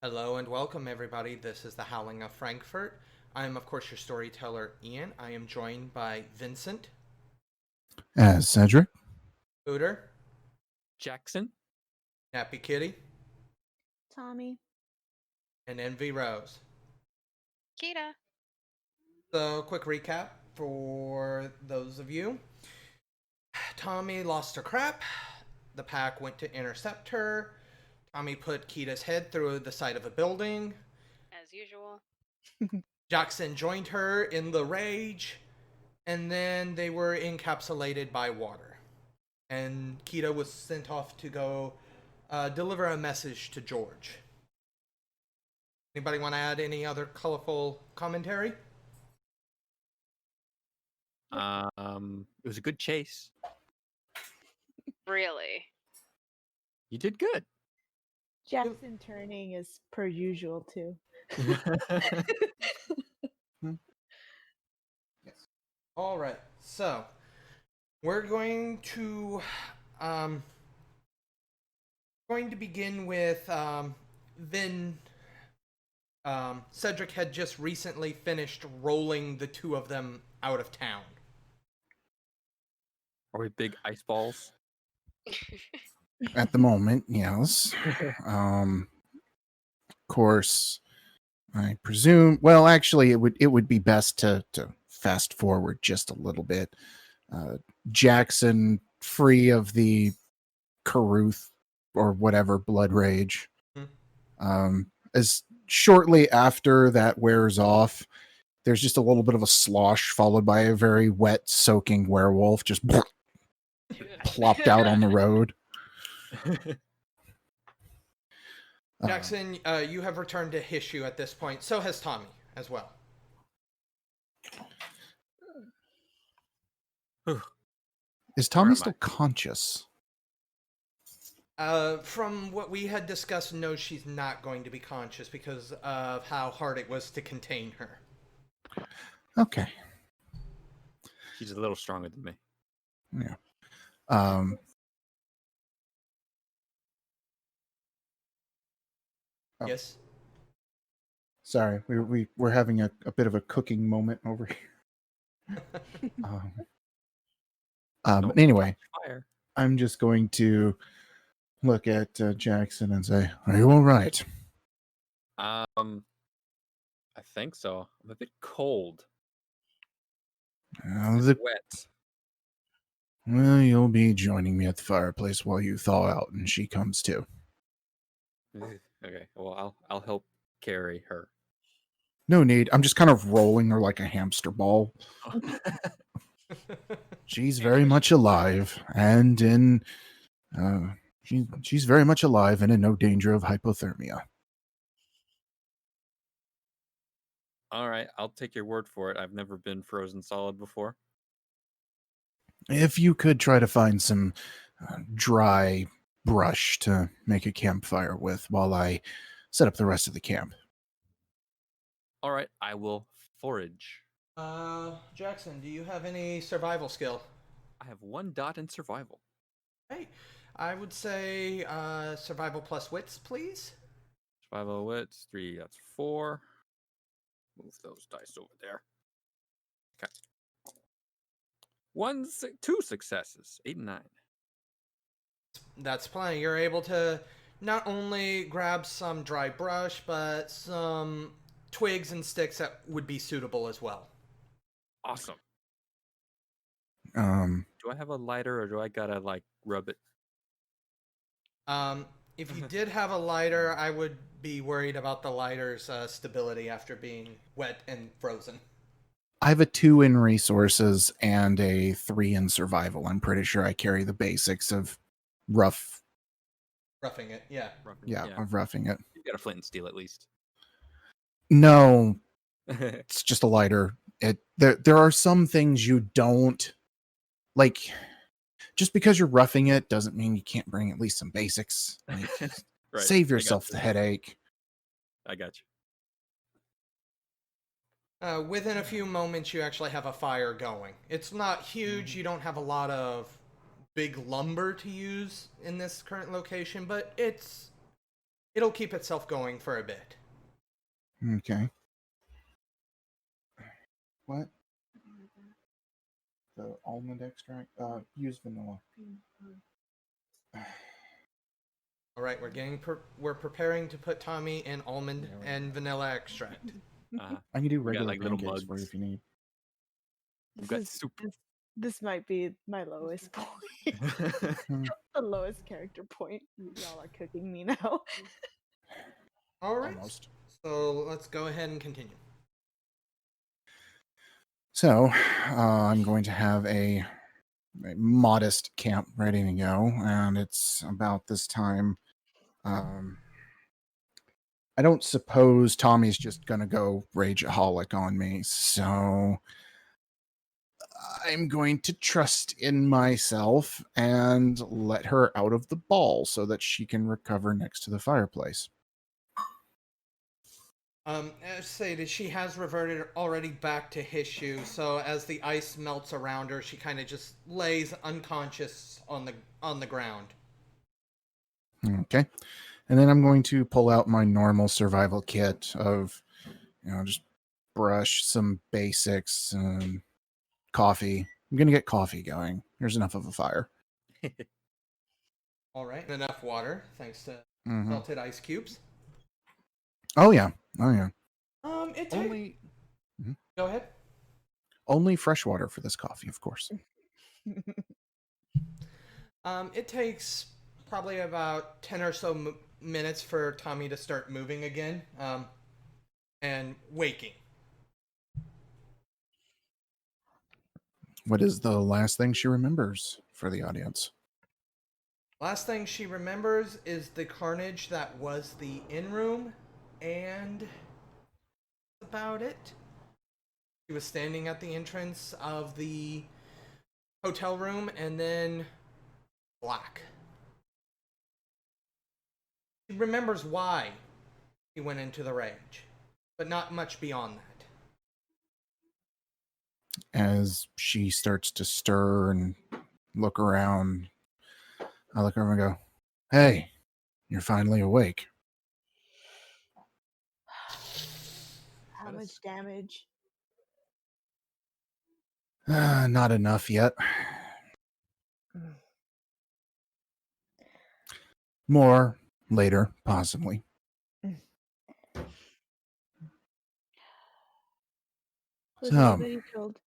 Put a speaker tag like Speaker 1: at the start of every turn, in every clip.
Speaker 1: Hello and welcome, everybody. This is the Howling of Frankfort. I am, of course, your storyteller, Ian. I am joined by Vincent,
Speaker 2: As Cedric.
Speaker 1: Hooter,
Speaker 3: Jackson.
Speaker 1: Nappy Kitty,
Speaker 4: Tommy.
Speaker 1: and Envy Rose.
Speaker 5: Kita.
Speaker 1: So, quick recap for those of you. Tommy lost her crap. The pack went to intercept her. Tommy put Kita's head through the side of a building.
Speaker 5: As usual.
Speaker 1: Jackson joined her in the rage. And then they were encapsulated by water. And Kita was sent off to go deliver a message to George. Anybody want to add any other colorful commentary?
Speaker 3: It was a good chase.
Speaker 5: Really.
Speaker 3: You did good.
Speaker 4: Jackson turning is per usual too.
Speaker 1: All right, so we're going to begin with Cedric had just recently finished rolling the two of them out of town.
Speaker 3: Are we big ice balls?
Speaker 2: At the moment, yes. Of course, I presume. Well, actually, it would be best to fast forward just a little bit. Jackson, free of the Caruth or whatever blood rage, as shortly after that wears off, there's just a little bit of a slosh followed by a very wet, soaking werewolf just plopped out on the road.
Speaker 1: Jackson, you have returned to Hishu at this point. So has Tommy as well.
Speaker 2: Is Tommy
Speaker 3: Where am
Speaker 2: still conscious?
Speaker 1: From what we had discussed, no, she's not going to be conscious because of how hard it was to contain her.
Speaker 2: Okay.
Speaker 3: She's a little stronger than me.
Speaker 2: Yeah. Oh.
Speaker 1: Yes.
Speaker 2: Sorry, we're having a bit of a cooking moment over here. But anyway,
Speaker 3: Fire.
Speaker 2: I'm just going to look at Jackson and say, "Are you all right?"
Speaker 3: I think so. I'm a bit cold.
Speaker 2: Uh,
Speaker 3: It's
Speaker 2: the-
Speaker 3: wet.
Speaker 2: well, you'll be joining me at the fireplace while you thaw out, and she comes too.
Speaker 3: Okay. Well, I'll help carry her.
Speaker 2: No need. I'm just kind of rolling her like a hamster ball. She's very much alive, and she's very much alive and in no danger of hypothermia.
Speaker 3: All right. I'll take your word for it. I've never been frozen solid before.
Speaker 2: If you could try to find some dry brush to make a campfire with while I set up the rest of the camp.
Speaker 3: All right. I will forage.
Speaker 1: Jackson, do you have any survival skill?
Speaker 3: I have 1 dot in survival.
Speaker 1: Hey, I would say survival plus wits, please.
Speaker 3: Survival wits 3. That's 4. Move those dice over there. Okay. 2 successes. 8 and 9.
Speaker 1: That's plenty. You're able to not only grab some dry brush, but some twigs and sticks that would be suitable as well.
Speaker 3: Awesome.
Speaker 2: Um,
Speaker 3: Do I have a lighter or do I gotta like rub it?
Speaker 1: If you did have a lighter, I would be worried about the lighter's stability after being wet and frozen.
Speaker 2: I have a 2 in resources and a 3 in survival. I'm pretty sure I carry the basics of
Speaker 1: Roughing it, yeah.
Speaker 2: of roughing it.
Speaker 3: You got a flint and steel at least.
Speaker 2: No, it's just a lighter. There are some things you don't like. Just because you're roughing it doesn't mean you can't bring at least some basics. Like,
Speaker 3: Right.
Speaker 2: save
Speaker 3: I got
Speaker 2: yourself the
Speaker 3: you.
Speaker 2: headache.
Speaker 3: I got you.
Speaker 1: Within a few moments, you actually have a fire going. It's not huge. You don't have a lot of big lumber to use in this current location, but it's It'll keep itself going for a bit.
Speaker 2: Okay. What? The almond extract? Use vanilla.
Speaker 1: All right, we're preparing to put Tomi in almond
Speaker 2: Yeah, right.
Speaker 1: and vanilla extract.
Speaker 2: I can do
Speaker 3: We got,
Speaker 2: regular
Speaker 3: like, little
Speaker 2: pancakes for you
Speaker 3: mugs.
Speaker 2: if you need.
Speaker 3: We've
Speaker 4: This
Speaker 3: got
Speaker 4: is
Speaker 3: soup.
Speaker 4: this might be my lowest point. The lowest character point. Y'all are cooking me now.
Speaker 1: All right.
Speaker 2: Almost.
Speaker 1: So let's go ahead and continue.
Speaker 2: So, I'm going to have a modest camp ready to go, and it's about this time. I don't suppose Tommy's just gonna go rageaholic on me, so I'm going to trust in myself and let her out of the ball so that she can recover next to the fireplace.
Speaker 1: As stated, she has reverted already back to his shoe. So as the ice melts around her, she kind of just lays unconscious on the ground.
Speaker 2: Okay. And then I'm going to pull out my normal survival kit of, just brush, some basics, coffee. I'm going to get coffee going. There's enough of a fire.
Speaker 1: All right, enough water thanks to
Speaker 2: Mhm.
Speaker 1: melted ice cubes.
Speaker 2: Oh, yeah. Oh, yeah.
Speaker 1: It
Speaker 2: Only
Speaker 1: Go ahead.
Speaker 2: only fresh water for this coffee, of course.
Speaker 1: It takes probably about 10 or so minutes for Tomi to start moving again, and waking.
Speaker 2: What is the last thing she remembers for the audience?
Speaker 1: Last thing she remembers is the carnage that was the in room, and about it. She was standing at the entrance of the hotel room, and then black. She remembers why he went into the rage, but not much beyond that.
Speaker 2: As she starts to stir and look around, I look over and go, "Hey, you're finally awake."
Speaker 4: How much damage?
Speaker 2: Not enough yet. More later, possibly.
Speaker 4: Was
Speaker 2: So,
Speaker 4: anybody killed?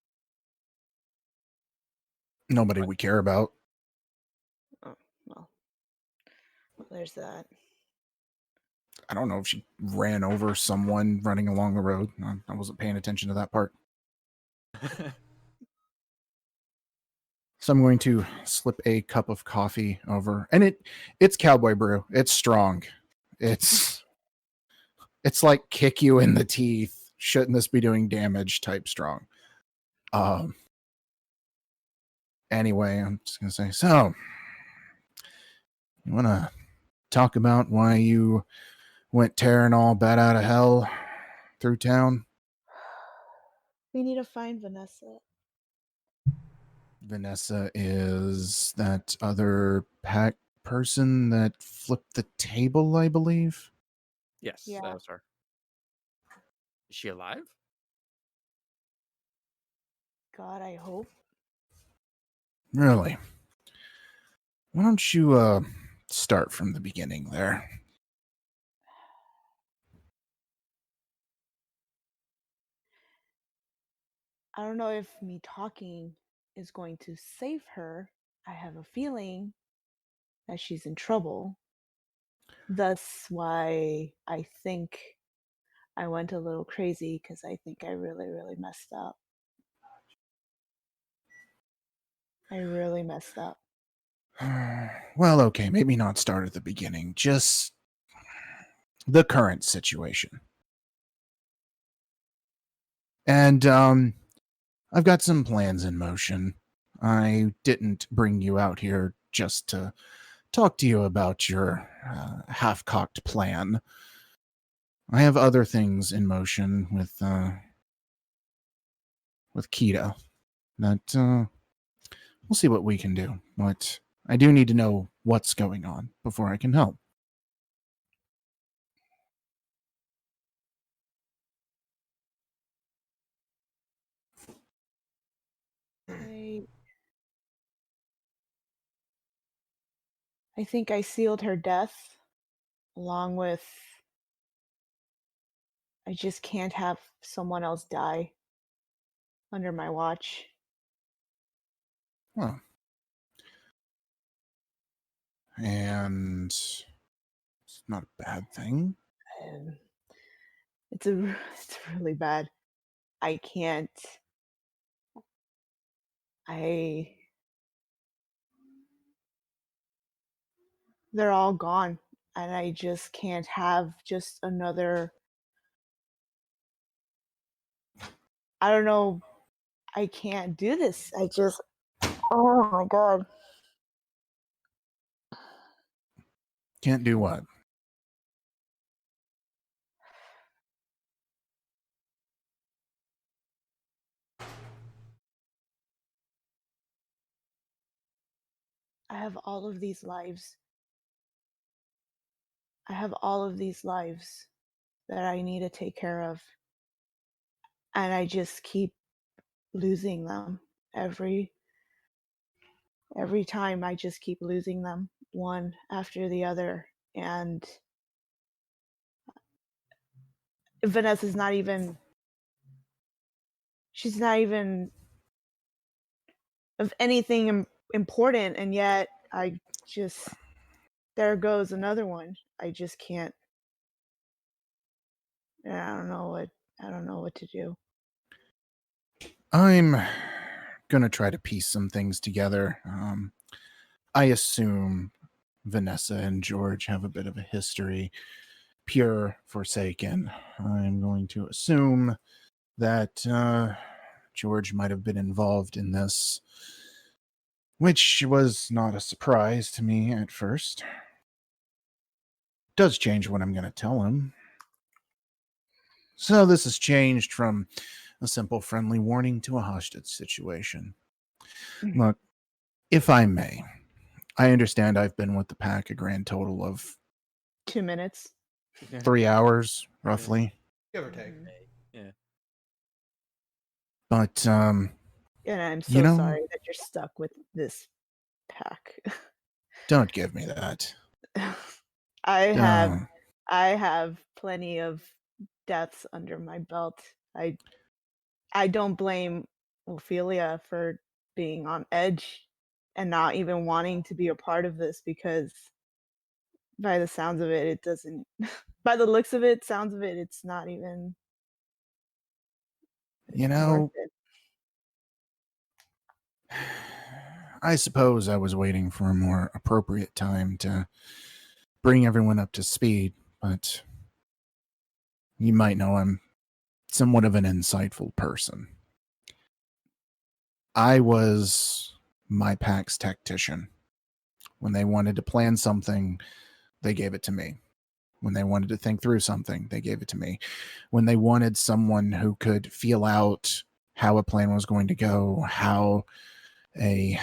Speaker 2: nobody we care about.
Speaker 4: Oh, well, there's that.
Speaker 2: I don't know if she ran over someone running along the road. I wasn't paying attention to that part. So I'm going to slip a cup of coffee over, and it's cowboy brew. It's strong. It's like kick you in the teeth. Shouldn't this be doing damage type strong? Anyway, I'm just gonna say, so you wanna talk about why you went tearing all bat out of hell through town?
Speaker 4: We need to find Vanessa.
Speaker 2: Vanessa is that other pack person that flipped the table, I believe.
Speaker 3: Yes,
Speaker 4: Yeah.
Speaker 3: that was her. Is she alive?
Speaker 4: God, I hope.
Speaker 2: Really? Why don't you start from the beginning there?
Speaker 4: I don't know if me talking is going to save her. I have a feeling that she's in trouble. Thus, why I think I went a little crazy because I think I really, really messed up. I really messed up.
Speaker 2: Well, okay, maybe not start at the beginning, just the current situation. And I've got some plans in motion. I didn't bring you out here just to talk to you about your half-cocked plan. I have other things in motion with Kita that we'll see what we can do. But I do need to know what's going on before I can help.
Speaker 4: I think I sealed her death along with I just can't have someone else die under my watch.
Speaker 2: Well, and it's not a bad thing.
Speaker 4: And it's really bad. I can't I they're all gone and I just can't have just another I don't know. I can't do this. Oh my god.
Speaker 2: Can't do what?
Speaker 4: I have all of these lives. I have all of these lives that I need to take care of. And I just keep losing them every time I just keep losing them one after the other. And Vanessa's not even she's not even of anything important, and yet I just there goes another one. I just can't. I don't know what to do.
Speaker 2: I'm gonna try to piece some things together. I assume Vanessa and George have a bit of a history. Pure Forsaken. I'm going to assume that George might have been involved in this, which was not a surprise to me at first. Does change what I'm going to tell him. So this has changed from a simple friendly warning to a hostage situation. Look, if I may, I understand I've been with the pack a grand total of
Speaker 4: 2 minutes.
Speaker 2: 3 hours, roughly.
Speaker 1: Give or take.
Speaker 3: Yeah.
Speaker 2: But,
Speaker 4: And I'm so sorry that you're stuck with this pack.
Speaker 2: Don't give me that.
Speaker 4: I have plenty of deaths under my belt. I don't blame Ophelia for being on edge and not even wanting to be a part of this because by the sounds of it, it doesn't by the looks of it, sounds of it, it's not even worth it.
Speaker 2: I suppose I was waiting for a more appropriate time to bring everyone up to speed, but you might know I'm somewhat of an insightful person. I was my pack's tactician. When they wanted to plan something, they gave it to me. When they wanted to think through something, they gave it to me. When they wanted someone who could feel out how a plan was going to go, how a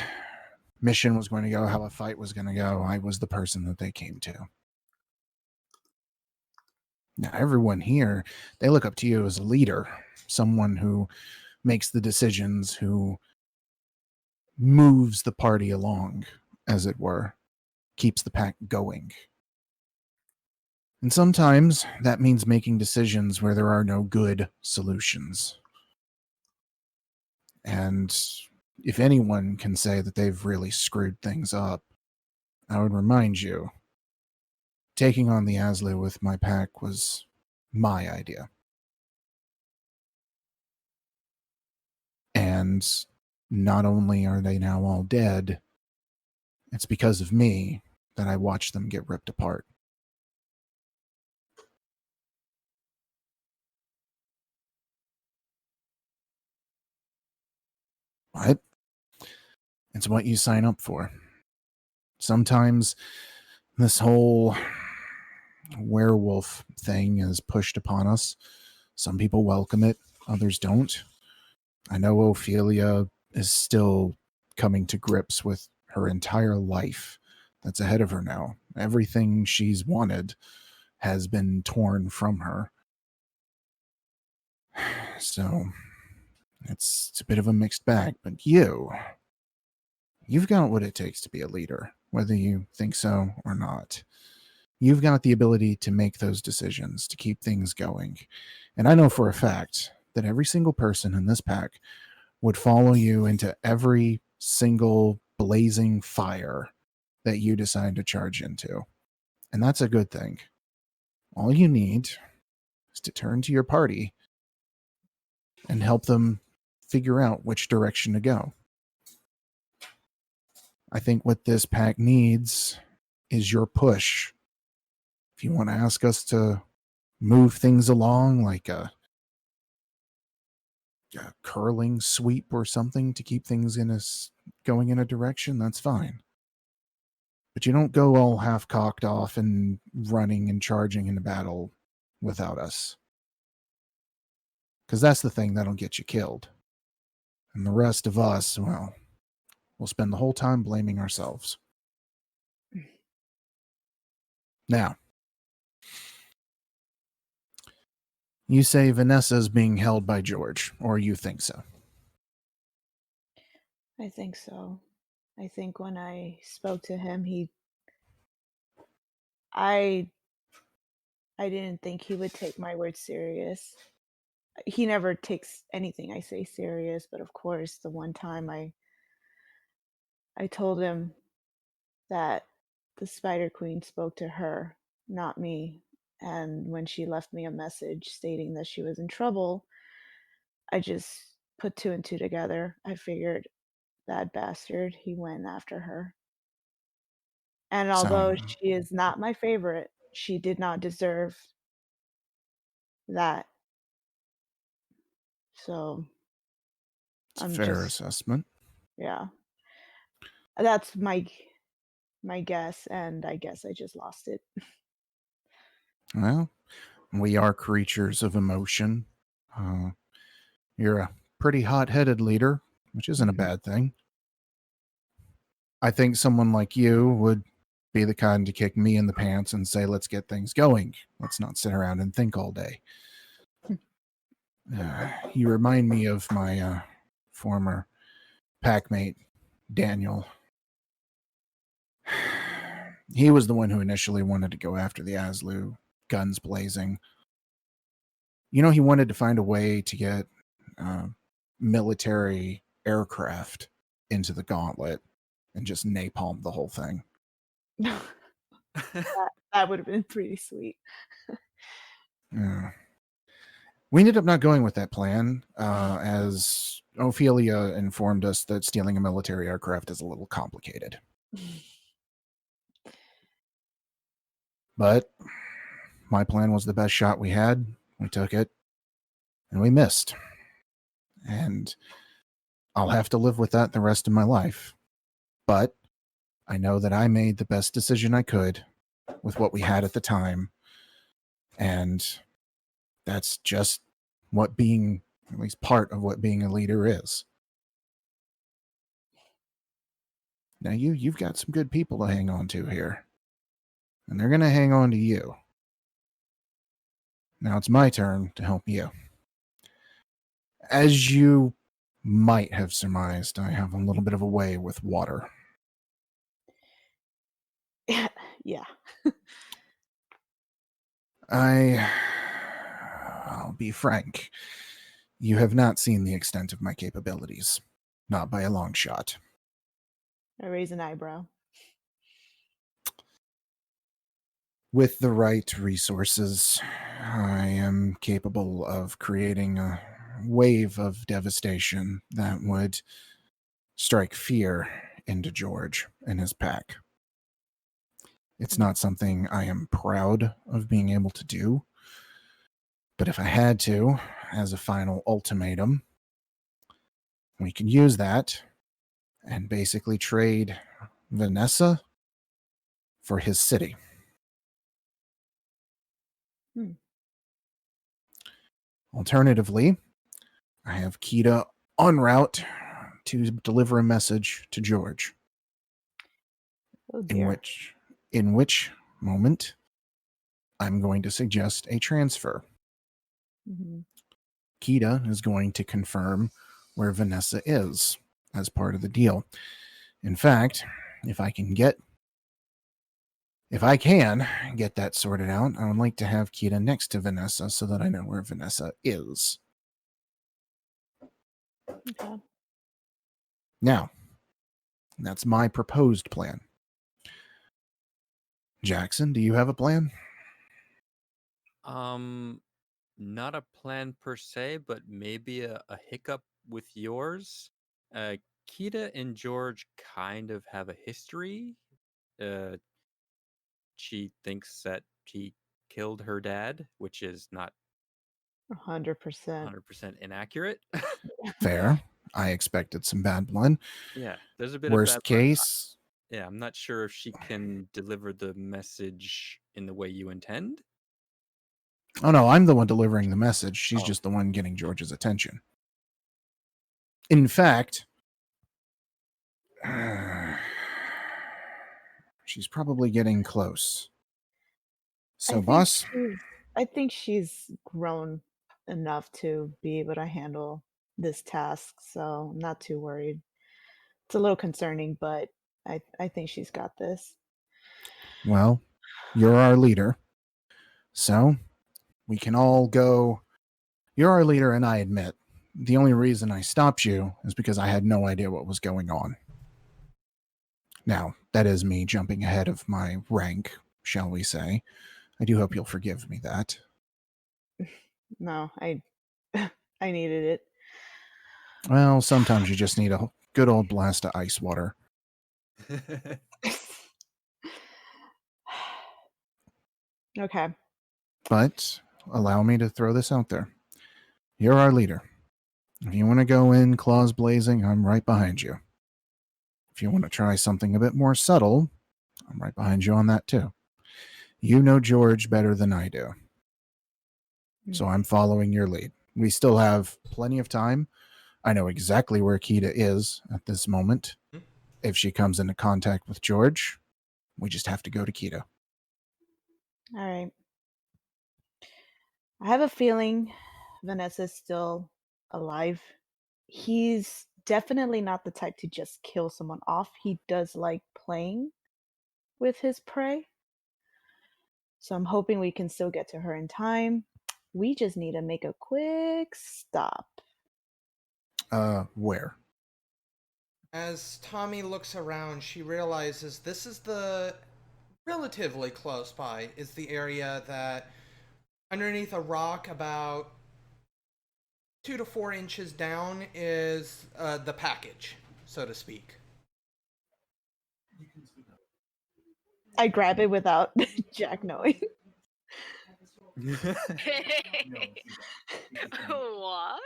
Speaker 2: mission was going to go, how a fight was going to go, I was the person that they came to. Now, everyone here, they look up to you as a leader, someone who makes the decisions, who moves the party along, as it were, keeps the pack going. And sometimes that means making decisions where there are no good solutions. And if anyone can say that they've really screwed things up, I would remind you, taking on the Aslu with my pack was my idea. And not only are they now all dead, it's because of me that I watched them get ripped apart. What? It's what you sign up for. Sometimes this whole werewolf thing is pushed upon us. Some people welcome it, others don't. I know Ophelia is still coming to grips with her entire life that's ahead of her now. Everything she's wanted has been torn from her. So it's a bit of a mixed bag, but you've got what it takes to be a leader. whether you think so or not. You've got the ability to make those decisions, to keep things going. And I know for a fact that every single person in this pack would follow you into every single blazing fire that you decide to charge into. And that's a good thing. All you need is to turn to your party and help them figure out which direction to go. I think what this pack needs is your push. If you want to ask us to move things along like a curling sweep or something to keep things going in a direction, that's fine. But you don't go all half cocked off and running and charging into battle without us. Because that's the thing that'll get you killed. And the rest of us, well, we'll spend the whole time blaming ourselves. Now, you say Vanessa's being held by George, or you think so.
Speaker 4: I think so. I think when I spoke to him, I didn't think he would take my words serious. He never takes anything I say serious, but of course, the one time I told him that the Spider Queen spoke to her, not me. And when she left me a message stating that she was in trouble, I just put two and two together. I figured that bastard, he went after her. And although
Speaker 2: Sound
Speaker 4: she is not my favorite, she did not deserve that. So
Speaker 2: it's a
Speaker 4: I'm
Speaker 2: fair
Speaker 4: just,
Speaker 2: assessment.
Speaker 4: yeah. That's my guess, and I guess I just lost it.
Speaker 2: Well, we are creatures of emotion. You're a pretty hot-headed leader, which isn't a bad thing. I think someone like you would be the kind to kick me in the pants and say, let's get things going. Let's not sit around and think all day. You remind me of my former packmate, Daniel. He was the one who initially wanted to go after the Aslu, guns blazing. You know, he wanted to find a way to get military aircraft into the gauntlet and just napalm the whole thing.
Speaker 4: That would have been pretty sweet.
Speaker 2: Yeah. We ended up not going with that plan, as Ophelia informed us that stealing a military aircraft is a little complicated. But my plan was the best shot we had. We took it, and we missed. And I'll have to live with that the rest of my life. But I know that I made the best decision I could with what we had at the time. And that's just what being, at least part of what being a leader is. Now you've got some good people to hang on to here. And they're going to hang on to you. Now it's my turn to help you. As you might have surmised, I have a little bit of a way with water.
Speaker 4: Yeah.
Speaker 2: I'll be frank. You have not seen the extent of my capabilities. Not by a long shot.
Speaker 4: I raise an eyebrow.
Speaker 2: With the right resources, I am capable of creating a wave of devastation that would strike fear into George and his pack. It's not something I am proud of being able to do, but if I had to, as a final ultimatum, we can use that and basically trade Vanessa for his city. Alternatively, I have Kita en route to deliver a message to George.
Speaker 4: Oh dear.
Speaker 2: In which moment I'm going to suggest a transfer.
Speaker 4: Mm-hmm.
Speaker 2: Kita is going to confirm where Vanessa is as part of the deal. In fact, if I can get if I can get that sorted out, I would like to have Kita next to Vanessa so that I know where Vanessa is.
Speaker 4: Okay.
Speaker 2: Now, that's my proposed plan. Jackson, do you have a plan?
Speaker 3: Not a plan per se, but maybe a hiccup with yours. Kita and George kind of have a history. She thinks that he killed her dad, which is not
Speaker 4: 100%.
Speaker 3: 100% inaccurate.
Speaker 2: Fair. I expected some bad blood.
Speaker 3: Yeah, there's a bit of
Speaker 2: Worst
Speaker 3: bad blood.
Speaker 2: case,
Speaker 3: Yeah, I'm not sure if she can deliver the message in the way you intend.
Speaker 2: oh no, I'm the one delivering the message. She's
Speaker 3: Oh.
Speaker 2: just the one getting George's attention. In fact, she's probably getting close. So, boss,
Speaker 4: I think she's grown enough to be able to handle this task, so I'm not too worried. It's a little concerning, but I think she's got this.
Speaker 2: well, you're our leader. So, we can all go. You're our leader, and I admit, the only reason I stopped you is because I had no idea what was going on. Now, that is me jumping ahead of my rank, shall we say. I do hope you'll forgive me that.
Speaker 4: No, I I needed it.
Speaker 2: Well, sometimes you just need a good old blast of ice water.
Speaker 4: Okay.
Speaker 2: But allow me to throw this out there. You're our leader. If you want to go in claws blazing, I'm right behind you. If you want to try something a bit more subtle, I'm right behind you on that too. You know George better than I do. So I'm following your lead. We still have plenty of time. I know exactly where Kita is at this moment. If she comes into contact with George, we just have to go to Kita.
Speaker 4: All right. I have a feeling Vanessa's still alive. He's definitely not the type to just kill someone off. He does like playing with his prey. So I'm hoping we can still get to her in time. We just need to make a quick stop.
Speaker 2: Where?
Speaker 1: As Tomi looks around, she realizes this is the relatively close by, is the area that underneath a rock about 2 to 4 inches down is the package, so to speak.
Speaker 4: I grab it without Jack knowing.
Speaker 5: What?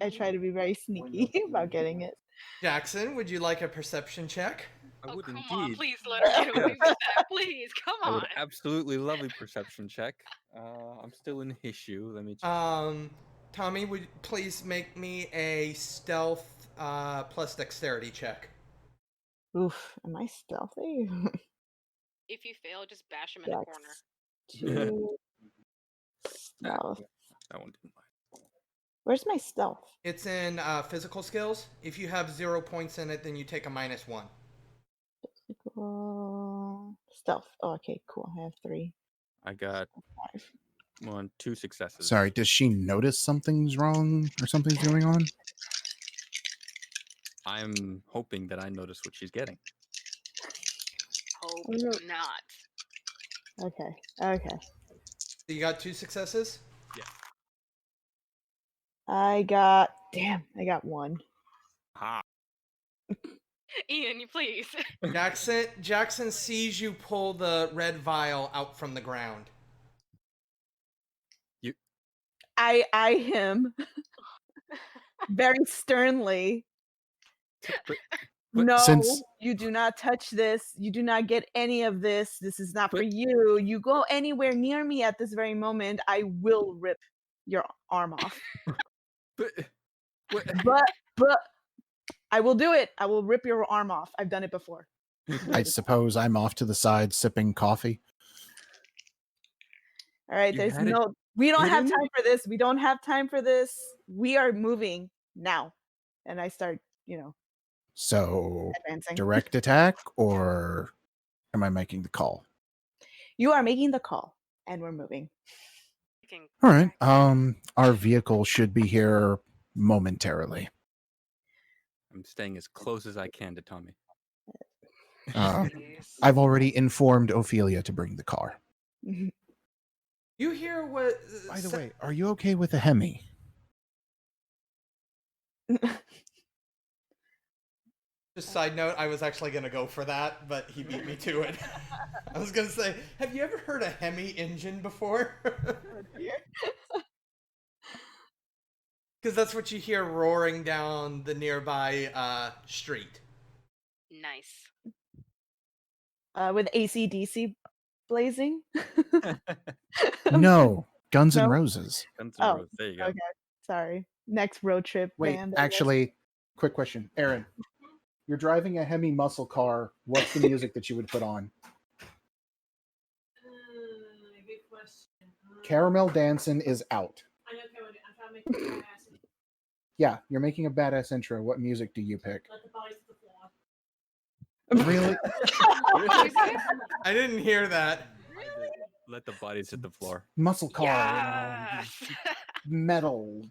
Speaker 4: I try to be very sneaky about getting it.
Speaker 1: Jackson, would you like a perception check?
Speaker 3: I
Speaker 5: Oh,
Speaker 3: would
Speaker 5: come on,
Speaker 3: indeed.
Speaker 5: please let her get away with that. Please, come
Speaker 3: I
Speaker 5: on.
Speaker 3: would absolutely love a perception check. I'm still in issue. Let me check.
Speaker 1: Tomi, would you please make me a stealth plus dexterity check?
Speaker 4: Oof, am I stealthy?
Speaker 5: If you fail, just bash him in the corner.
Speaker 4: Dex 2 stealth.
Speaker 3: That one didn't lie.
Speaker 4: Where's my stealth?
Speaker 1: It's in physical skills. If you have 0 points in it, then you take a -1.
Speaker 4: Stealth. Oh, okay, cool. I have 3.
Speaker 3: I got
Speaker 4: 5.
Speaker 3: 2 successes.
Speaker 2: Sorry, does she notice something's wrong or something's going on?
Speaker 3: I'm hoping that I notice what she's getting.
Speaker 5: Hope
Speaker 4: Oh, no.
Speaker 5: not.
Speaker 4: Okay. Okay.
Speaker 1: So you got 2 successes?
Speaker 3: Yeah.
Speaker 4: I got 1.
Speaker 3: Ha.
Speaker 5: Ian, you please.
Speaker 1: Jackson sees you pull the red vial out from the ground.
Speaker 4: I eye him very sternly.
Speaker 3: But
Speaker 4: No,
Speaker 2: since-
Speaker 4: you do not touch this. You do not get any of this. This is not for
Speaker 3: But-
Speaker 4: you. You go anywhere near me at this very moment, I will rip your arm off. But I will do it. I will rip your arm off. I've done it before.
Speaker 2: I suppose I'm off to the side sipping coffee.
Speaker 4: All right,
Speaker 3: You
Speaker 4: there's
Speaker 3: had it
Speaker 4: we don't have
Speaker 3: hidden?
Speaker 4: time for this. We don't have time for this. We are moving now. And I start,
Speaker 2: So,
Speaker 4: advancing.
Speaker 2: direct attack, or am I making the call?
Speaker 4: You are making the call, and we're moving.
Speaker 5: Freaking
Speaker 2: All right.
Speaker 5: crack.
Speaker 2: Our vehicle should be here momentarily.
Speaker 3: I'm staying as close as I can to Tommy.
Speaker 5: Jeez.
Speaker 2: I've already informed Ophelia to bring the car.
Speaker 1: You hear what?
Speaker 2: By the way, are you okay with a Hemi?
Speaker 1: Just side note, I was actually gonna go for that, but he beat me to it. I was gonna say, have you ever heard a Hemi engine before? Because that's what you hear roaring down the nearby street.
Speaker 5: Nice.
Speaker 4: With AC/DC blazing.
Speaker 2: No, Guns N'
Speaker 4: No?
Speaker 2: Roses.
Speaker 3: Guns N'
Speaker 4: Oh,
Speaker 3: Roses. There you go.
Speaker 4: okay. Sorry. Next road trip
Speaker 2: Wait,
Speaker 4: band. I guess.
Speaker 2: actually, quick question. Aaron, you're driving a Hemi muscle car. What's the music that you would put on?
Speaker 6: Good question.
Speaker 2: Caramel Dancing is out.
Speaker 6: I know Caramel. I'm trying to make it badass.
Speaker 2: Yeah, you're making a badass intro. What music do you pick?
Speaker 6: Let the bodies hit the floor.
Speaker 2: Really?
Speaker 1: I didn't hear that.
Speaker 3: Let the bodies hit the floor.
Speaker 2: Muscle car,
Speaker 5: Yes.
Speaker 2: metal,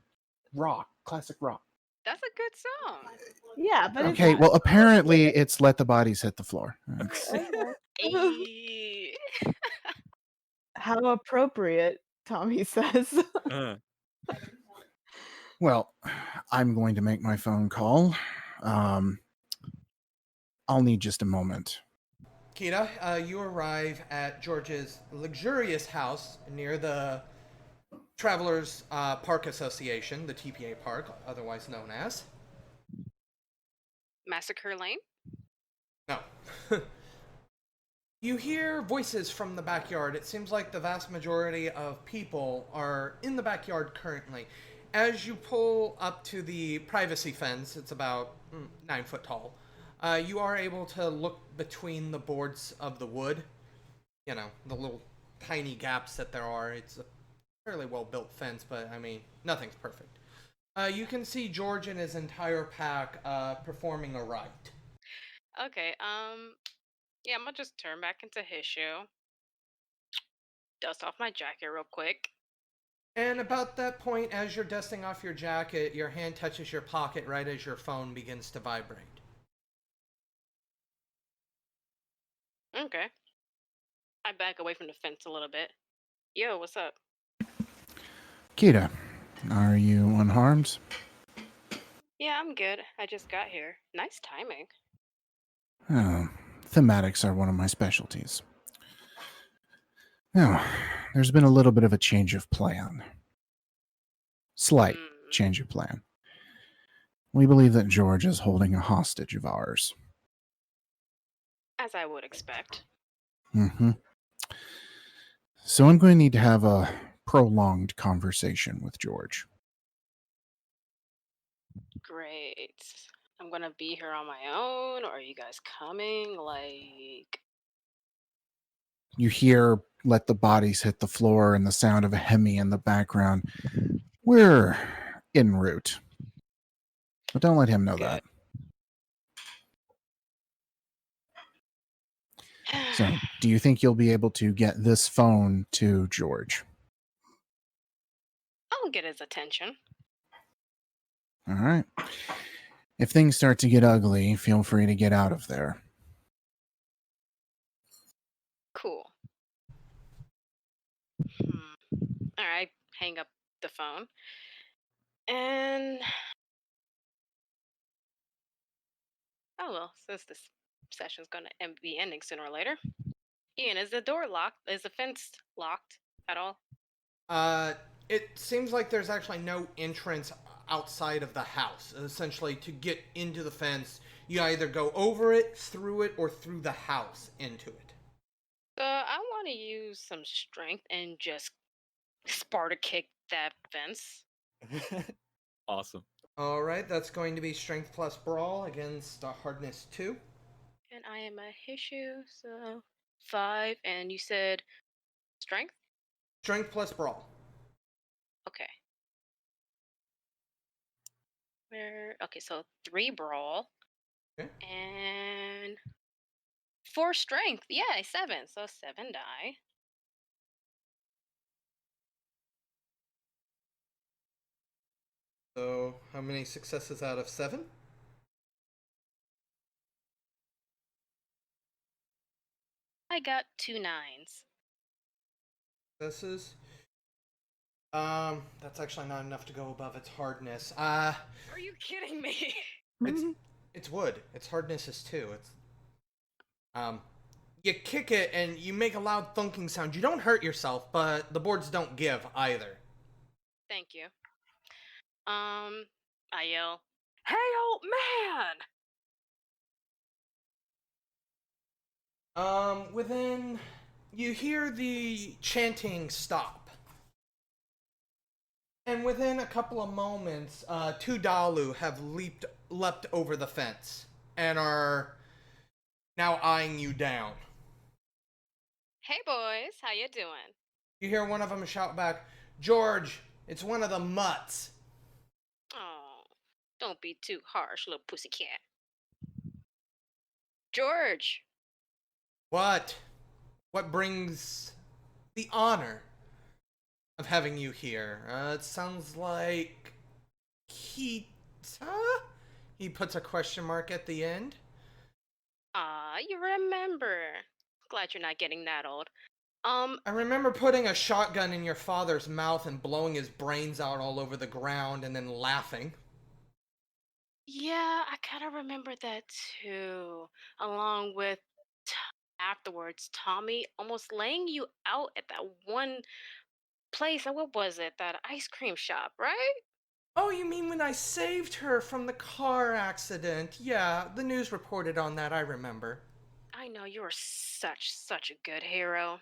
Speaker 2: rock, classic rock.
Speaker 5: That's a good song.
Speaker 4: Yeah, but it's
Speaker 2: Okay,
Speaker 4: not-
Speaker 2: well, apparently it's Let the Bodies Hit the Floor.
Speaker 4: Okay.
Speaker 5: Ayy.
Speaker 4: How appropriate, Tommy says.
Speaker 3: Uh,
Speaker 2: Well, I'm going to make my phone call. I'll need just a moment.
Speaker 1: Kita, you arrive at George's luxurious house near the Travelers Park Association, the TPA Park, otherwise known as.
Speaker 5: Massacre Lane?
Speaker 1: No. You hear voices from the backyard. It seems like the vast majority of people are in the backyard currently. As you pull up to the privacy fence, it's about 9 foot tall. You are able to look between the boards of the wood. You know, the little tiny gaps that there are. It's a fairly well built fence, but I mean, nothing's perfect. You can see George and his entire pack performing a rite.
Speaker 5: Okay, yeah, I'm gonna just turn back into his shoe. Dust off my jacket real quick.
Speaker 1: And about that point, as you're dusting off your jacket, your hand touches your pocket right as your phone begins to vibrate.
Speaker 5: Okay. I back away from the fence a little bit. Yo, what's up?
Speaker 2: Kita, are you unharmed?
Speaker 5: Yeah, I'm good. I just got here. Nice timing.
Speaker 2: Oh, thematics are one of my specialties. Now, there's been a little bit of a change of plan. Slight change of plan. We believe that George is holding a hostage of ours.
Speaker 5: As I would expect.
Speaker 2: Mm-hmm. So I'm going to need to have a prolonged conversation with George.
Speaker 5: Great. I'm gonna be here on my own, or are you guys coming? Like,
Speaker 2: You hear Let the Bodies Hit the Floor and the sound of a Hemi in the background. We're en route. But don't let him know that. So, do you think you'll be able to get this phone to George?
Speaker 5: I'll get his attention.
Speaker 2: All right. If things start to get ugly, feel free to get out of there.
Speaker 5: Cool. Alright, hang up the phone. And oh well, since this session's gonna be ending sooner or later. Ian, is the door locked? Is the fence locked at all?
Speaker 1: It seems like there's actually no entrance outside of the house. Essentially, to get into the fence, you either go over it, through it, or through the house into it.
Speaker 5: I want to use some strength and just Sparta kick that fence.
Speaker 3: Awesome.
Speaker 1: All right, that's going to be strength plus brawl against hardness 2.
Speaker 5: And I am a Hishu, so 5. And you said strength?
Speaker 1: Strength plus brawl.
Speaker 5: Okay. Okay, so 3 brawl.
Speaker 1: Okay.
Speaker 5: And 4 strength. Yeah, 7. So 7 die.
Speaker 1: So, how many successes out of 7?
Speaker 5: I got 2 9s.
Speaker 1: Successes. That's actually not enough to go above its hardness.
Speaker 5: Are you kidding me?
Speaker 1: It's wood. Its hardness is 2. You kick it and you make a loud thunking sound. You don't hurt yourself, but the boards don't give either.
Speaker 5: Thank you. I yell, "Hey, old man!"
Speaker 1: Within, you hear the chanting stop. And within a couple of moments, 2 Dalu have leapt over the fence and are now eyeing you down.
Speaker 5: Hey, boys, how you doing?
Speaker 1: You hear one of them shout back, "George, it's one of the mutts."
Speaker 5: Oh, don't be too harsh, little pussycat. George,
Speaker 1: What? What brings the honor of having you here? It sounds like Kita? He puts a question mark at the end.
Speaker 5: you remember. Glad you're not getting that old.
Speaker 1: I remember putting a shotgun in your father's mouth and blowing his brains out all over the ground and then laughing.
Speaker 5: Yeah, I kind of remember that too. Along with afterwards, Tommy almost laying you out at that one place. What was it? That ice cream shop, right?
Speaker 1: Oh, you mean when I saved her from the car accident? Yeah, the news reported on that, I remember.
Speaker 5: I know you are such a good hero.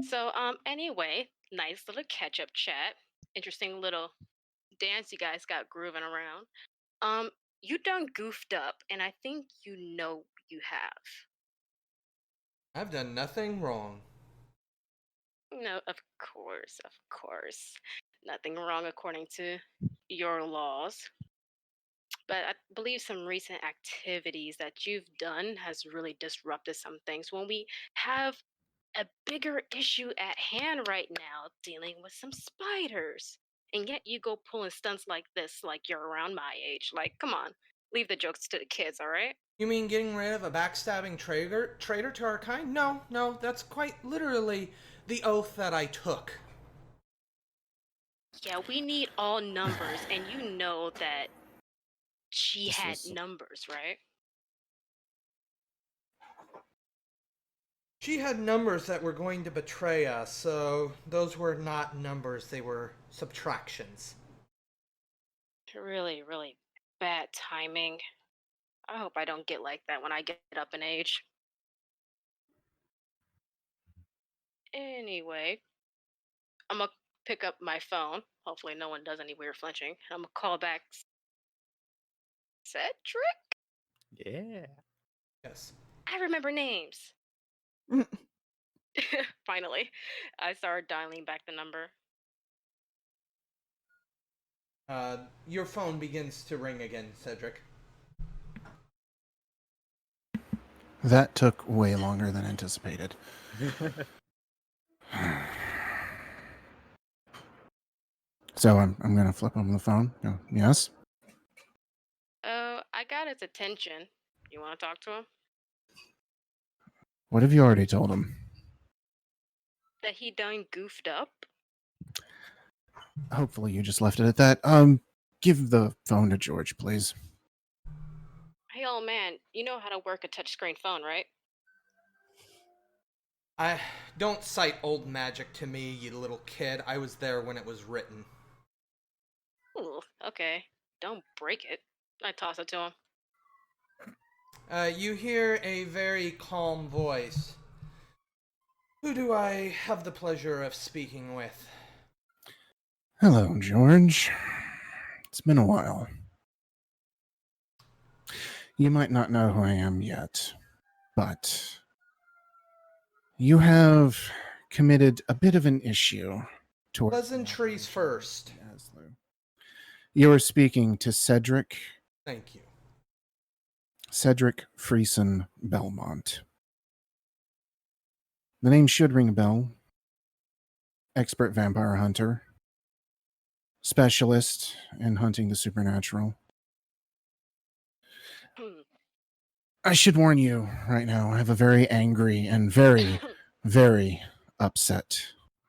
Speaker 5: So, anyway, nice little catch-up chat. Interesting little dance you guys got grooving around. You done goofed up, and I think you know you have.
Speaker 1: I've done nothing wrong.
Speaker 5: No, of course, of course. Nothing wrong according to your laws. But I believe some recent activities that you've done has really disrupted some things. When we have a bigger issue at hand right now, dealing with some spiders. And yet you go pulling stunts like this like you're around my age. Like, come on, leave the jokes to the kids, all right?
Speaker 1: You mean getting rid of a backstabbing traitor to our kind? No, that's quite literally the oath that I took.
Speaker 5: Yeah, we need all numbers, and you know that she
Speaker 2: This
Speaker 5: had
Speaker 2: was-
Speaker 5: numbers, right?
Speaker 1: She had numbers that were going to betray us, so those were not numbers, they were subtractions.
Speaker 5: Really, really bad timing. I hope I don't get like that when I get up in age. Anyway, I'm gonna pick up my phone. Hopefully, no one does any weird flinching. I'm gonna call back Cedric.
Speaker 3: Yeah.
Speaker 1: Yes.
Speaker 5: I remember names. Finally, I started dialing back the number.
Speaker 1: Your phone begins to ring again, Cedric.
Speaker 2: That took way longer than anticipated. So I'm gonna flip him the phone. Go, yes.
Speaker 5: I got his attention. You want to talk to him?
Speaker 2: What have you already told him?
Speaker 5: That he done goofed up?
Speaker 2: Hopefully you just left it at that. Give the phone to George, please.
Speaker 5: Hey, old man, you know how to work a touchscreen phone, right?
Speaker 1: I don't cite old magic to me, you little kid. I was there when it was written.
Speaker 5: Ooh, okay. Don't break it. I toss it to him.
Speaker 1: You hear a very calm voice. Who do I have the pleasure of speaking with?
Speaker 2: Hello, George. It's been a while. You might not know who I am yet, but you have committed a bit of an issue towards
Speaker 1: Pleasantries first.
Speaker 2: You are speaking to Cedric
Speaker 1: Thank you.
Speaker 2: Friesen Belmont. The name should ring a bell. Expert vampire hunter. specialist in hunting the supernatural. I should warn you right now, I have a very angry and very, very upset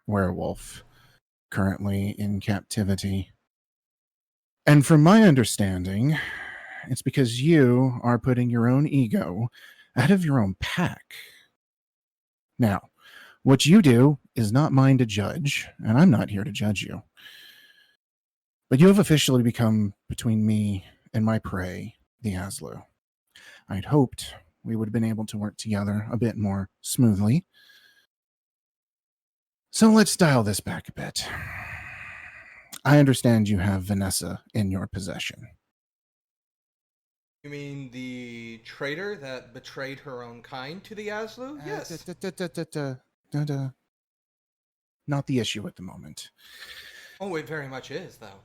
Speaker 2: werewolf currently in captivity. And from my understanding, it's because you are putting your own ego out of your own pack. Now, what you do is not mine to judge, and I'm not here to judge you. But you have officially become between me and my prey, the Aslu. I'd hoped we would have been able to work together a bit more smoothly. So let's dial this back a bit. I understand you have Vanessa in your possession.
Speaker 1: You mean the traitor that betrayed her own kind to the Aslu? Yes.
Speaker 2: Not the issue at the moment.
Speaker 1: Oh, it very much is, though.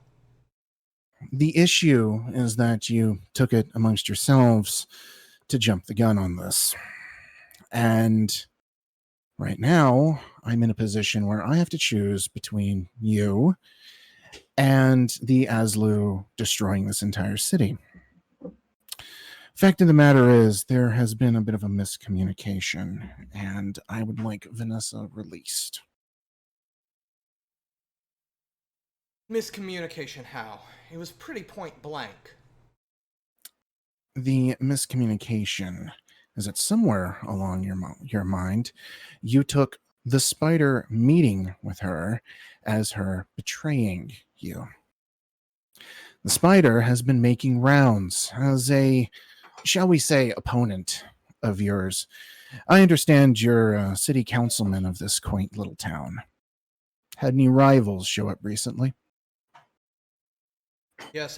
Speaker 2: The issue is that you took it amongst yourselves to jump the gun on this. And right now, I'm in a position where I have to choose between you and the Aslu destroying this entire city. Fact of the matter is, there has been a bit of a miscommunication, and I would like Vanessa released.
Speaker 1: Miscommunication how? It was pretty point blank.
Speaker 2: The miscommunication is that somewhere along your mind, you took the spider meeting with her as her betraying you. The spider has been making rounds as a, shall we say, opponent of yours. I understand you're a city councilman of this quaint little town. Had any rivals show up recently?
Speaker 1: Yes,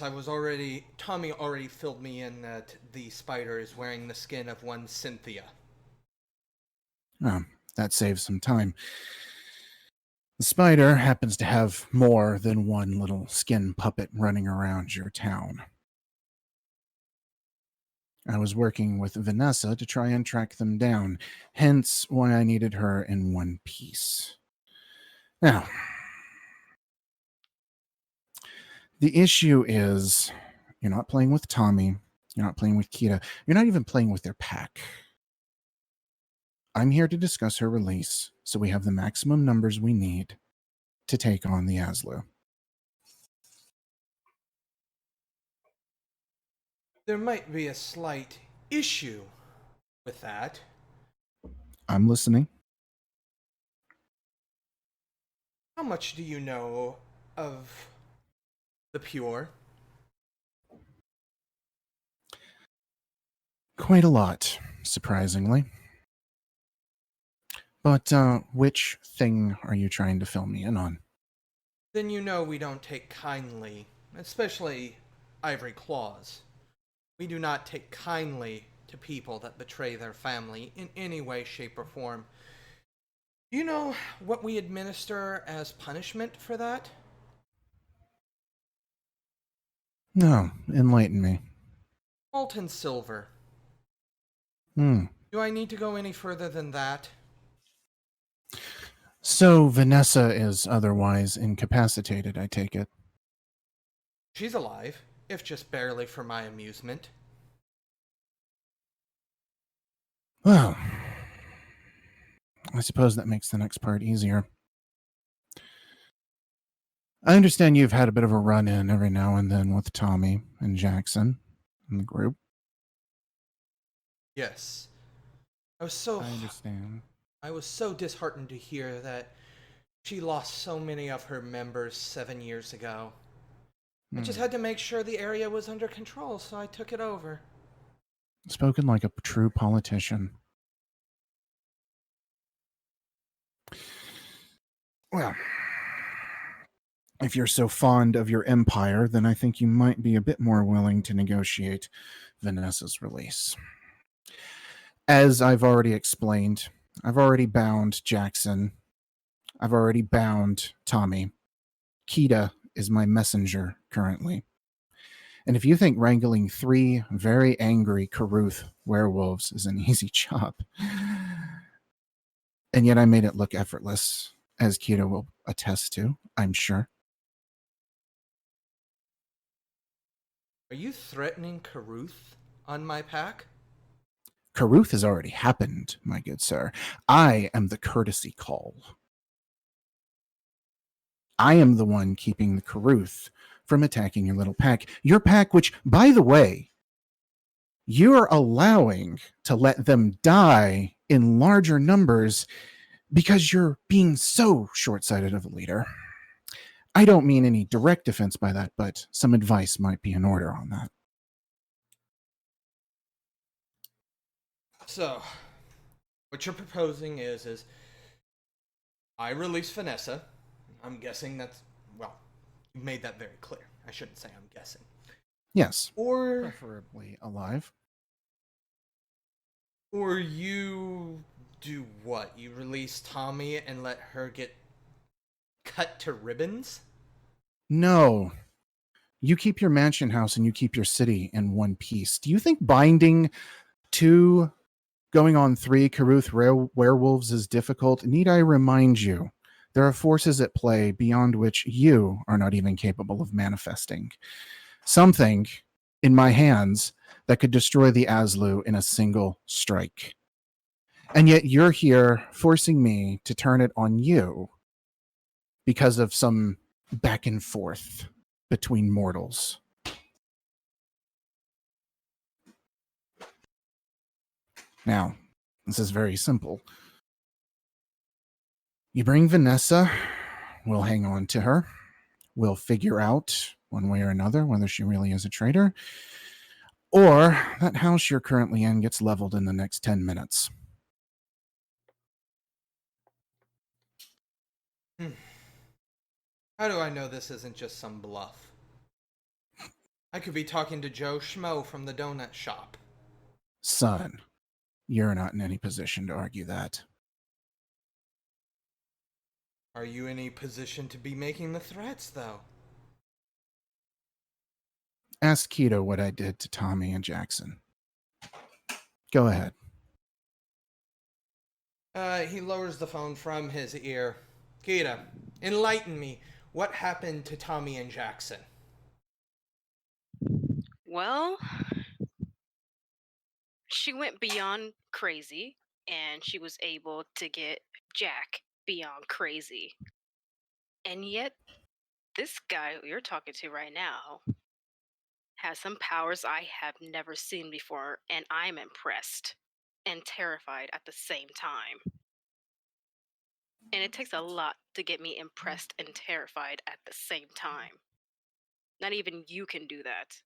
Speaker 1: Tomi already filled me in that the spider is wearing the skin of one Cynthia.
Speaker 2: Oh, that saves some time. The spider happens to have more than one little skin puppet running around your town. I was working with Vanessa to try and track them down, hence why I needed her in one piece. Now, the issue is you're not playing with Tomi, you're not playing with Kita, you're not even playing with their pack. I'm here to discuss her release so we have the maximum numbers we need to take on the Aslu.
Speaker 1: There might be a slight issue with that.
Speaker 2: I'm listening.
Speaker 1: How much do you know of the Pure?
Speaker 2: Quite a lot, surprisingly. But which thing are you trying to fill me in on?
Speaker 1: Then you know we don't take kindly, especially Ivory Claws. We do not take kindly to people that betray their family in any way, shape, or form. Do you know what we administer as punishment for that?
Speaker 2: No, enlighten me.
Speaker 1: Molten silver.
Speaker 2: Hmm.
Speaker 1: Do I need to go any further than that?
Speaker 2: So Vanessa is otherwise incapacitated, I take it.
Speaker 1: She's alive, if just barely for my amusement.
Speaker 2: Well, I suppose that makes the next part easier. I understand you've had a bit of a run-in every now and then with Tomi and Jackson in the group.
Speaker 1: Yes.
Speaker 2: I understand.
Speaker 1: I was so disheartened to hear that she lost so many of her members 7 years ago. I just had to make sure the area was under control, so I took it over.
Speaker 2: Spoken like a true politician. Well, if you're so fond of your empire, then I think you might be a bit more willing to negotiate Vanessa's release. As I've already explained, I've already bound Jackson. I've already bound Tomi. Kita is my messenger currently. And if you think wrangling 3 very angry Karuth werewolves is an easy job, and yet I made it look effortless, as Kita will attest to, I'm sure.
Speaker 1: Are you threatening Caruth on my pack?
Speaker 2: Caruth has already happened, my good sir. I am the courtesy call. I am the one keeping the Caruth from attacking your little pack. Your pack, which, by the way, you're allowing to let them die in larger numbers because you're being so short-sighted of a leader. I don't mean any direct defense by that, but some advice might be in order on that.
Speaker 1: So, what you're proposing is I release Vanessa. I'm guessing that's, well, you made that very clear. I shouldn't say I'm guessing.
Speaker 2: Yes,
Speaker 1: Or
Speaker 2: preferably alive.
Speaker 1: Or you do what? You release Tomi and let her get cut to ribbons?
Speaker 2: No. You keep your mansion house and you keep your city in one piece. Do you think binding 2 going on 3 Caruth werewolves is difficult? Need I remind you, there are forces at play beyond which you are not even capable of manifesting. Something in my hands that could destroy the Aslu in a single strike. And yet you're here forcing me to turn it on you because of some back and forth between mortals. Now, this is very simple. You bring Vanessa, we'll hang on to her. We'll figure out one way or another whether she really is a traitor, or that house you're currently in gets leveled in the next 10 minutes.
Speaker 1: How do I know this isn't just some bluff? I could be talking to Joe Schmo from the donut shop.
Speaker 2: Son, you're not in any position to argue that.
Speaker 1: Are you in any position to be making the threats, though?
Speaker 2: Ask Keto what I did to Tomi and Jackson. Go ahead.
Speaker 1: He lowers the phone from his ear. Kita, enlighten me. What happened to Tomi and Jackson?
Speaker 5: Well, she went beyond crazy, and she was able to get Jack beyond crazy. And yet, this guy who you're talking to right now has some powers I have never seen before, and I'm impressed and terrified at the same time. And it takes a lot to get me impressed and terrified at the same time. Not even you can do that.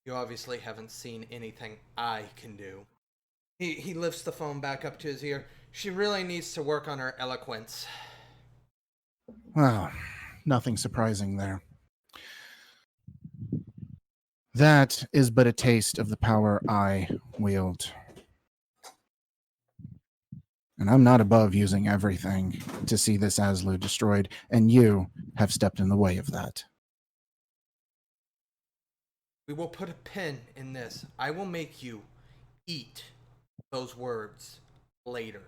Speaker 1: You obviously haven't seen anything I can do. He lifts the phone back up to his ear. She really needs to work on her eloquence.
Speaker 2: Well, nothing surprising there. That is but a taste of the power I wield. And I'm not above using everything to see this Aslu destroyed, and you have stepped in the way of that.
Speaker 1: We will put a pin in this. I will make you eat those words later.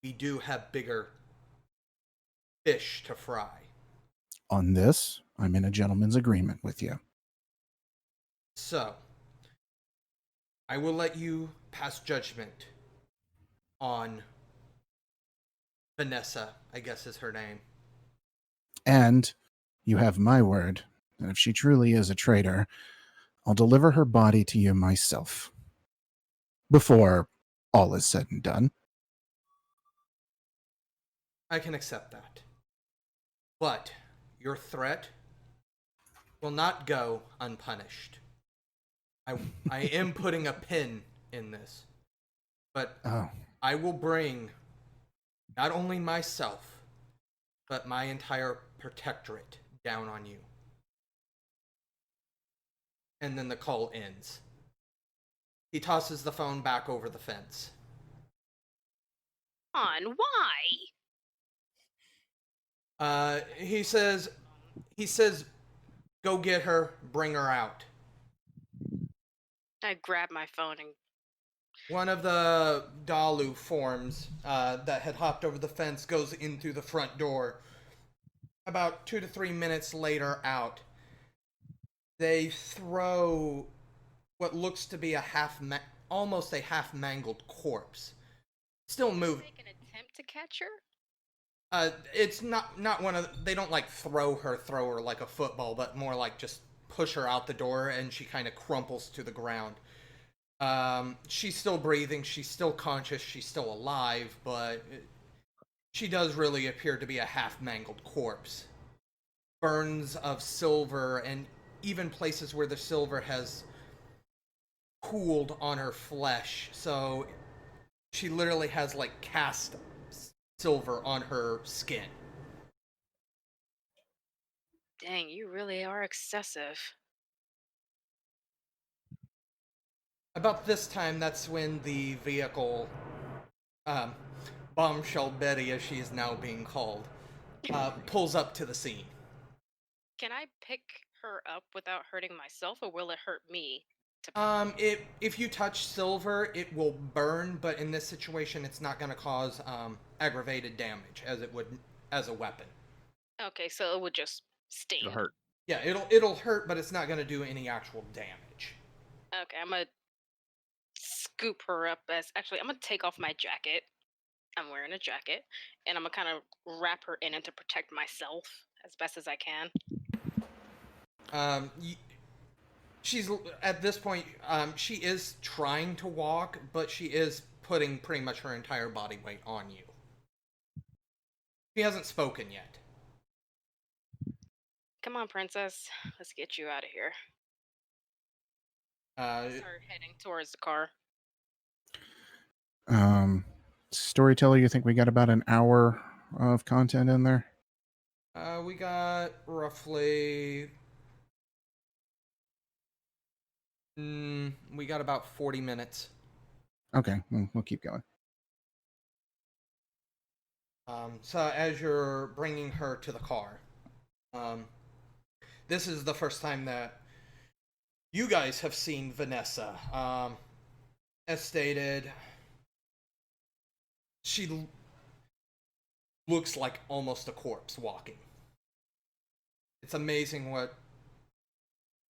Speaker 1: We do have bigger fish to fry.
Speaker 2: On this, I'm in a gentleman's agreement with you.
Speaker 1: So, I will let you pass judgment on Vanessa, I guess is her name.
Speaker 2: And you have my word that if she truly is a traitor, I'll deliver her body to you myself. Before all is said and done.
Speaker 1: I can accept that. But your threat will not go unpunished. I am putting a pin in this. But I will bring not only myself, but my entire protectorate down on you. And then the call ends. He tosses the phone back over the fence.
Speaker 5: On why?
Speaker 1: He says, go get her, bring her out.
Speaker 5: I grab my phone and
Speaker 1: One of the Dalu forms that had hopped over the fence goes in through the front door. About 2 to 3 minutes later out. They throw what looks to be almost a half mangled corpse. Still move.
Speaker 5: Make an attempt to catch her.
Speaker 1: It's not one of they don't like throw her like a football, but more like just push her out the door, and she kind of crumples to the ground. She's still breathing, she's still conscious, she's still alive, but she does really appear to be a half mangled corpse. Burns of silver, and even places where the silver has cooled on her flesh, so she literally has like cast silver on her skin.
Speaker 5: Dang, you really are excessive.
Speaker 1: About this time, that's when the vehicle, Bombshell Betty, as she is now being called, pulls up to the scene.
Speaker 5: Can I pick her up without hurting myself, or will it hurt me?
Speaker 1: If you touch silver, it will burn, but in this situation, it's not going to cause aggravated damage as it would as a weapon.
Speaker 5: Okay, so it would just sting.
Speaker 3: It'll hurt.
Speaker 1: Yeah, it'll hurt, but it's not going to do any actual damage.
Speaker 5: Okay, I'm gonna scoop her up. I'm gonna take off my jacket. I'm wearing a jacket, and I'm gonna kind of wrap her in it to protect myself as best as I can.
Speaker 1: She's at this point. She is trying to walk, but she is putting pretty much her entire body weight on you. She hasn't spoken yet.
Speaker 5: Come on, princess. Let's get you out of here. Start heading towards the car.
Speaker 2: Storyteller, you think we got about an hour of content in there?
Speaker 1: We got roughly. We got about 40 minutes.
Speaker 2: Okay, we'll keep going.
Speaker 1: So as you're bringing her to the car, this is the first time that you guys have seen Vanessa. As stated, she looks like almost a corpse walking. It's amazing what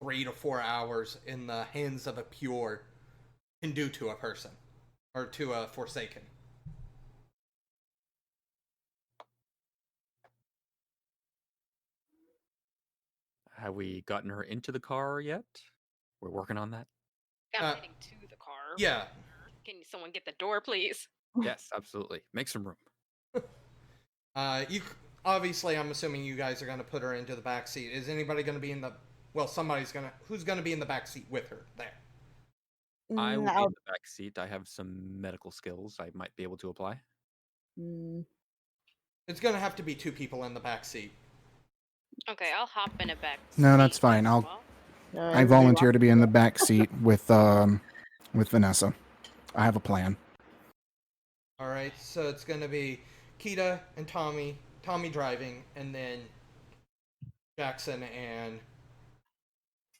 Speaker 1: 3 to 4 hours in the hands of a pure can do to a person, or to a Forsaken.
Speaker 3: Have we gotten her into the car yet? We're working on that.
Speaker 5: I'm heading to the car.
Speaker 1: Yeah.
Speaker 5: Can someone get the door, please?
Speaker 3: Yes, absolutely. Make some room.
Speaker 1: You obviously, I'm assuming you guys are going to put her into the back seat. Is anybody going to be in the? Well, who's going to be in the back seat with her there?
Speaker 3: I will be in the back seat. I have some medical skills I might be able to apply.
Speaker 1: It's going to have to be 2 people in the back seat.
Speaker 5: Okay, I'll hop in a back seat.
Speaker 2: No, that's fine. I volunteer to be in the back seat with Vanessa. I have a plan.
Speaker 1: All right, so it's going to be Kita and Tommy driving, and then Jackson and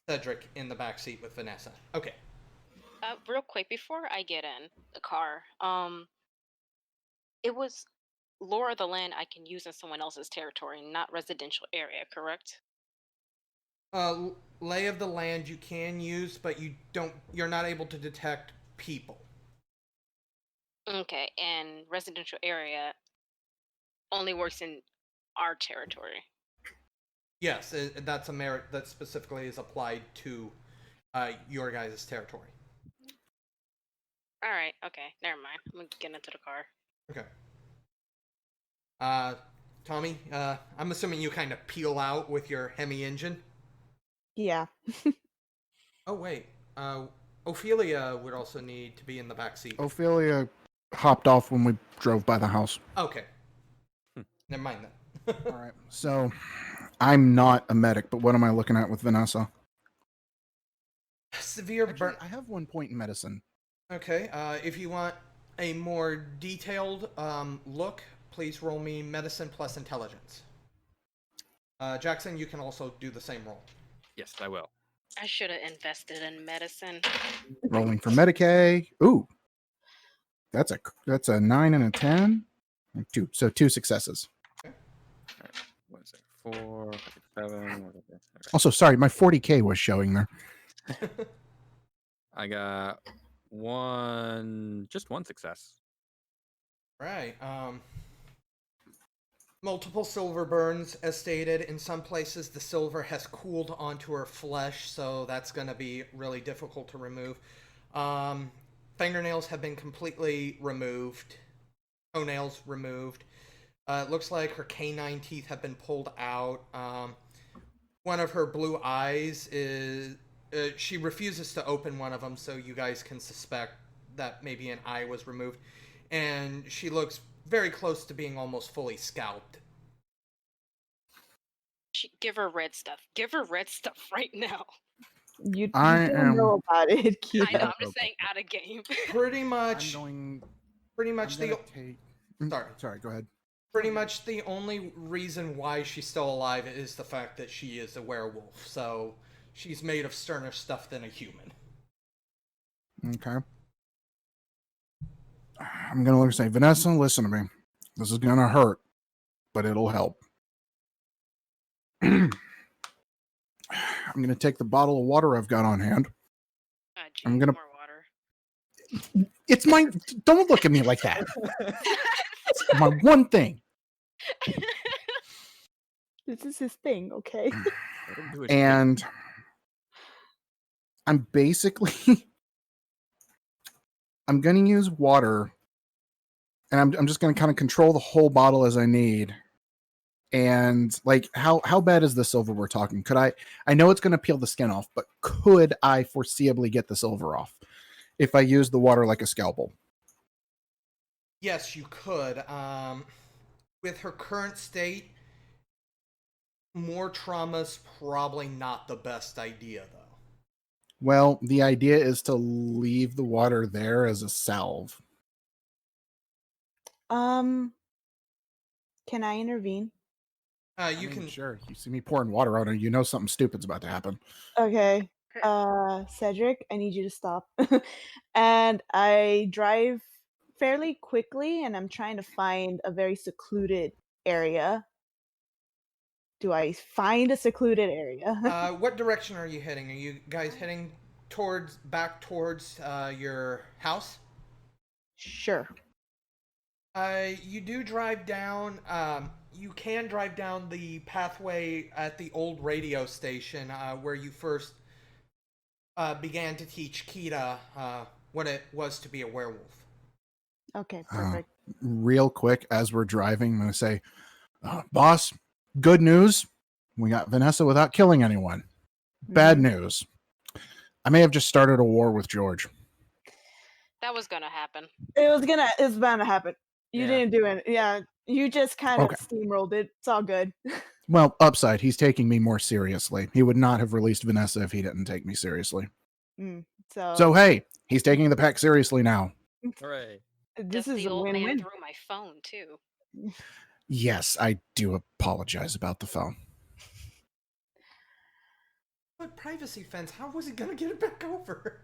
Speaker 1: Cedric in the back seat with Vanessa. Okay.
Speaker 5: Real quick, before I get in the car, it was lore of the land I can use in someone else's territory, not residential area, correct?
Speaker 1: Lay of the land you can use, but you're not able to detect people.
Speaker 5: Okay, and residential area only works in our territory.
Speaker 1: Yes, that's a merit that specifically is applied to your guys' territory.
Speaker 5: All right, okay, never mind. I'm gonna get into the car.
Speaker 1: Okay. Tommy, I'm assuming you kind of peel out with your Hemi engine?
Speaker 4: Yeah.
Speaker 1: Oh, wait. Ophelia would also need to be in the back seat.
Speaker 2: Ophelia hopped off when we drove by the house.
Speaker 1: Okay. Never mind then.
Speaker 2: All right. So I'm not a medic, but what am I looking at with Vanessa?
Speaker 1: Severe burn.
Speaker 2: I have 1 point in medicine.
Speaker 1: Okay. If you want a more detailed look, please roll me medicine plus intelligence. Jackson, you can also do the same roll.
Speaker 3: Yes, I will.
Speaker 5: I should have invested in medicine.
Speaker 2: Rolling for Medicaid. Ooh. That's a 9 and a 10. 2. So 2 successes.
Speaker 3: All right. What is it? 4, 5, 6, 7. Okay.
Speaker 2: Also, sorry, my 40K was showing there.
Speaker 3: I got just one success.
Speaker 1: Right. Multiple silver burns, as stated. In some places, the silver has cooled onto her flesh, so that's going to be really difficult to remove. Fingernails have been completely removed. Toenails removed. It looks like her canine teeth have been pulled out. One of her blue eyes is... she refuses to open one of them, so you guys can suspect that maybe an eye was removed. And she looks very close to being almost fully scalped.
Speaker 5: Give her red stuff. Give her red stuff right now.
Speaker 4: You
Speaker 2: I
Speaker 4: don't
Speaker 2: am-
Speaker 4: know about it,
Speaker 5: I
Speaker 4: Kita.
Speaker 5: know. I'm just saying out of game.
Speaker 1: Pretty
Speaker 2: I'm
Speaker 1: much,
Speaker 2: going.
Speaker 1: pretty much
Speaker 2: I'm
Speaker 1: the
Speaker 2: gonna take. Sorry. Go ahead.
Speaker 1: pretty much the only reason why she's still alive is the fact that she is a werewolf. So she's made of sterner stuff than a human.
Speaker 2: Okay. I'm gonna look and say, Vanessa, listen to me. This is gonna hurt, but it'll help. I'm gonna take the bottle of water I've got on hand. I'm gonna.
Speaker 5: More water.
Speaker 2: It's my. Don't look at me like that. It's my one thing.
Speaker 4: This is his thing, okay?
Speaker 3: Let him do his
Speaker 2: And I'm basically. I'm gonna use water, and I'm just gonna kind of control the whole bottle as I need. And like, how bad is the silver we're talking? Could I know it's gonna peel the skin off, but could I foreseeably get the silver off if I use the water like a scalpel?
Speaker 1: Yes, you could. With her current state, more trauma's probably not the best idea, though.
Speaker 2: Well, the idea is to leave the water there as a salve.
Speaker 4: Can I intervene?
Speaker 1: You can.
Speaker 2: Sure. You see me pouring water on her, you know something stupid's about to happen.
Speaker 4: Okay. Cedric, I need you to stop. And I drive fairly quickly and I'm trying to find a very secluded area. Do I find a secluded area?
Speaker 1: What direction are you heading? Are you guys heading back towards your house?
Speaker 4: Sure.
Speaker 1: You do drive down. You can drive down the pathway at the old radio station where you first began to teach Kita what it was to be a werewolf.
Speaker 4: Okay, perfect.
Speaker 2: Real quick, as we're driving, I'm going to say, boss, good news. We got Vanessa without killing anyone. Bad news. I may have just started a war with George.
Speaker 5: That was gonna happen.
Speaker 4: It's bound to happen. You
Speaker 3: Yeah.
Speaker 4: didn't do it. Yeah, you just kind of
Speaker 2: Okay.
Speaker 4: steamrolled it. It's all good.
Speaker 2: Well, upside, he's taking me more seriously. He would not have released Vanessa if he didn't take me seriously. So, hey, he's taking the pack seriously now.
Speaker 3: Hooray.
Speaker 4: This
Speaker 5: Just
Speaker 4: is
Speaker 5: the
Speaker 4: a
Speaker 5: old man
Speaker 4: win-win.
Speaker 5: through my phone too.
Speaker 2: Yes, I do apologize about the phone.
Speaker 1: But privacy fence, how was he gonna get it back over?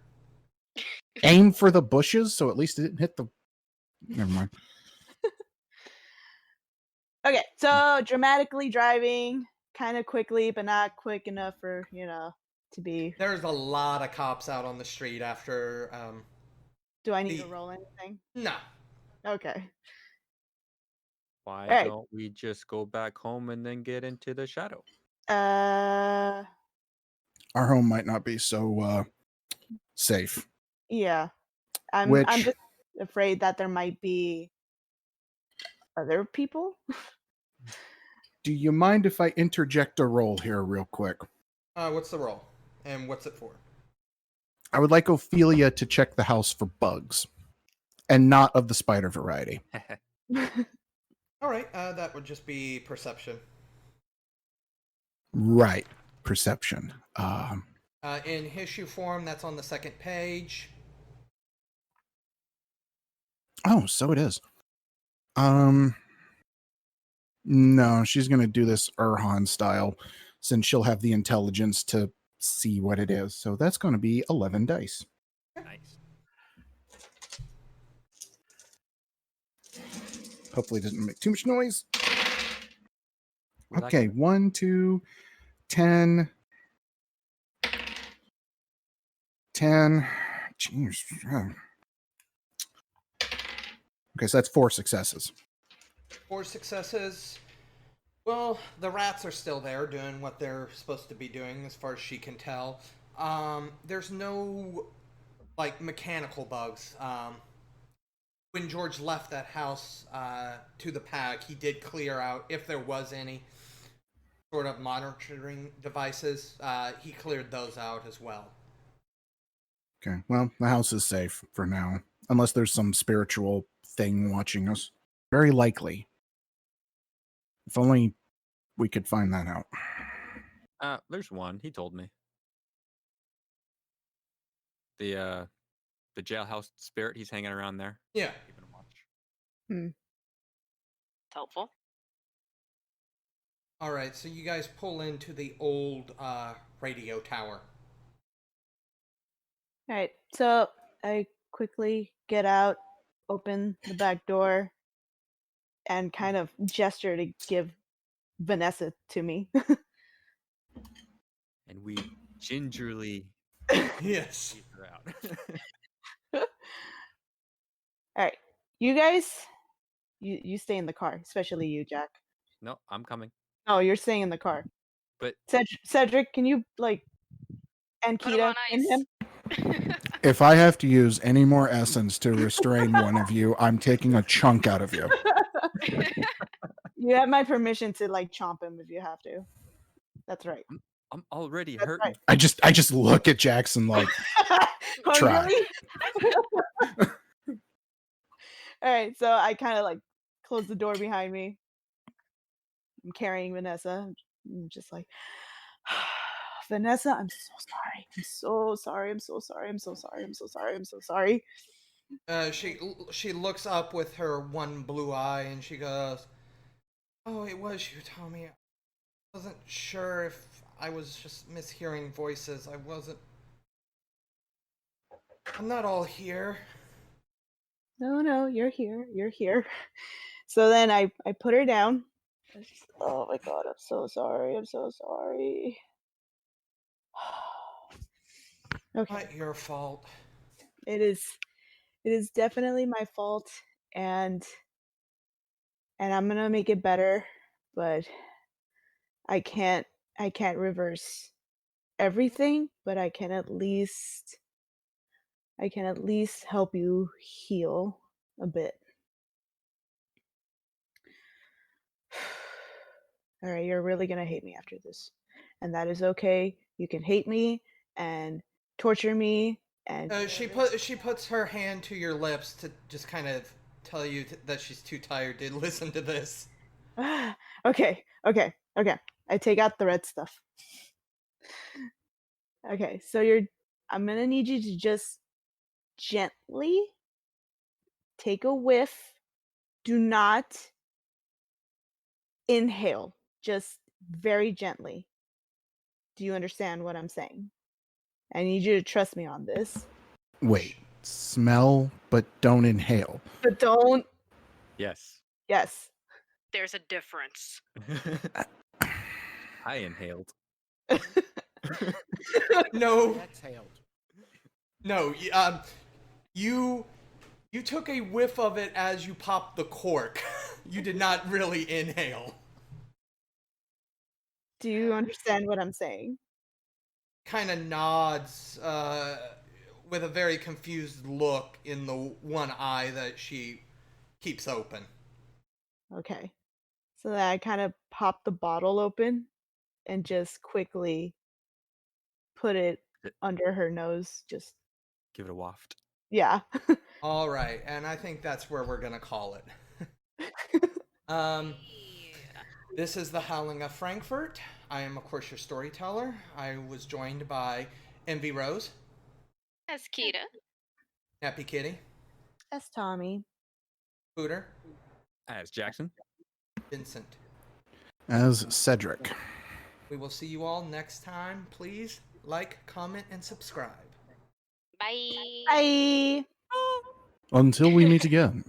Speaker 2: Aim for the bushes, so at least it didn't hit the... Never mind.
Speaker 4: Okay, so dramatically driving, kind of quickly, but not quick enough for, to be...
Speaker 1: There's a lot of cops out on the street after...
Speaker 4: Do I need to roll anything?
Speaker 1: No.
Speaker 4: Okay.
Speaker 3: Why
Speaker 4: Right.
Speaker 3: don't we just go back home and then get into the shadow?
Speaker 2: Our home might not be so safe.
Speaker 4: Yeah. I'm just afraid that there might be other people.
Speaker 2: Do you mind if I interject a roll here real quick?
Speaker 1: What's the roll? And what's it for?
Speaker 2: I would like Ophelia to check the house for bugs, and not of the spider variety.
Speaker 1: Alright, that would just be perception.
Speaker 2: Right. Perception.
Speaker 1: In issue form, that's on the second page.
Speaker 2: Oh, so it is. No, she's going to do this Erhan style, since she'll have the intelligence to see what it is. So that's going to be 11 dice.
Speaker 3: Nice.
Speaker 2: Hopefully it doesn't make too much noise.
Speaker 3: Where'd that
Speaker 2: Okay,
Speaker 3: go?
Speaker 2: 1, 2, 10. 10. Jeez. Okay, so that's 4 successes.
Speaker 1: 4 successes. Well, the rats are still there doing what they're supposed to be doing, as far as she can tell. There's no like mechanical bugs. When George left that house to the pack, he did clear out, if there was any sort of monitoring devices, he cleared those out as well.
Speaker 2: Okay, well, the house is safe for now, unless there's some spiritual thing watching us. Very likely. If only we could find that out.
Speaker 3: There's one. He told me. The jailhouse spirit. He's hanging around there.
Speaker 1: Yeah.
Speaker 3: Keeping a watch.
Speaker 5: It's helpful.
Speaker 1: All right, so you guys pull into the old radio tower.
Speaker 4: All right, so I quickly get out, open the back door, and kind of gesture to give Vanessa to me.
Speaker 3: And we gingerly
Speaker 1: Yes.
Speaker 3: lead her out.
Speaker 4: All right, you guys, you stay in the car, especially you, Jack.
Speaker 3: No, I'm coming.
Speaker 4: No, you're staying in the car.
Speaker 3: But
Speaker 4: Cedric, can you and
Speaker 5: Put 'em
Speaker 4: Kita
Speaker 5: on
Speaker 4: in him?
Speaker 5: ice.
Speaker 2: If I have to use any more essence to restrain one of you, I'm taking a chunk out of you.
Speaker 4: You have my permission to chomp him if you have to. That's right.
Speaker 3: I'm already
Speaker 4: That's
Speaker 3: hurting.
Speaker 4: right.
Speaker 2: I just look at Jackson like,
Speaker 4: Oh,
Speaker 2: Try.
Speaker 4: really? All right, so I kind of close the door behind me. I'm carrying Vanessa. I'm just like, Vanessa, I'm so sorry. I'm so sorry. I'm so sorry. I'm so sorry. I'm so sorry. I'm so sorry.
Speaker 1: She looks up with her one blue eye and she goes, "Oh, it was you, Tommy. I wasn't sure if I was just mishearing voices. I'm not all here."
Speaker 4: No, you're here. You're here. So then I put her down. Oh my god, I'm so sorry. I'm so sorry. Okay.
Speaker 1: Not your fault.
Speaker 4: It is definitely my fault, and I'm gonna make it better, but I can't reverse everything, but I can at least help you heal a bit. All right, you're really gonna hate me after this, and that is okay. You can hate me and torture me and
Speaker 1: She puts her hand to your lips to just kind of tell you that she's too tired to listen to this.
Speaker 4: okay. I take out the red stuff. Okay, so I'm gonna need you to just gently take a whiff. Do not inhale, just very gently. Do you understand what I'm saying? I need you to trust me on this.
Speaker 2: wait, smell, but don't inhale.
Speaker 4: But don't.
Speaker 3: Yes.
Speaker 4: Yes.
Speaker 5: There's a difference.
Speaker 3: I inhaled.
Speaker 1: No,
Speaker 2: Exhaled.
Speaker 1: no. You took a whiff of it as you popped the cork. You did not really inhale.
Speaker 4: Do you understand what I'm saying?
Speaker 1: Kind of nods with a very confused look in the one eye that she keeps open.
Speaker 4: Okay. So then I kind of pop the bottle open and just quickly put it under her nose. Just,
Speaker 3: Give it a waft.
Speaker 4: yeah.
Speaker 1: All right, and I think that's where we're gonna call it.
Speaker 5: Yeah.
Speaker 1: This is the Howling of Frankfort. I am, of course, your storyteller. I was joined by Envy Rose,
Speaker 5: That's Kita.
Speaker 1: Nappy Kitty,
Speaker 4: That's Tommy.
Speaker 1: Pooter,
Speaker 3: As Jackson.
Speaker 1: Vincent.
Speaker 2: As Cedric.
Speaker 1: We will see you all next time. Please like, comment, and subscribe.
Speaker 5: Bye.
Speaker 4: Bye.
Speaker 2: Until we meet again.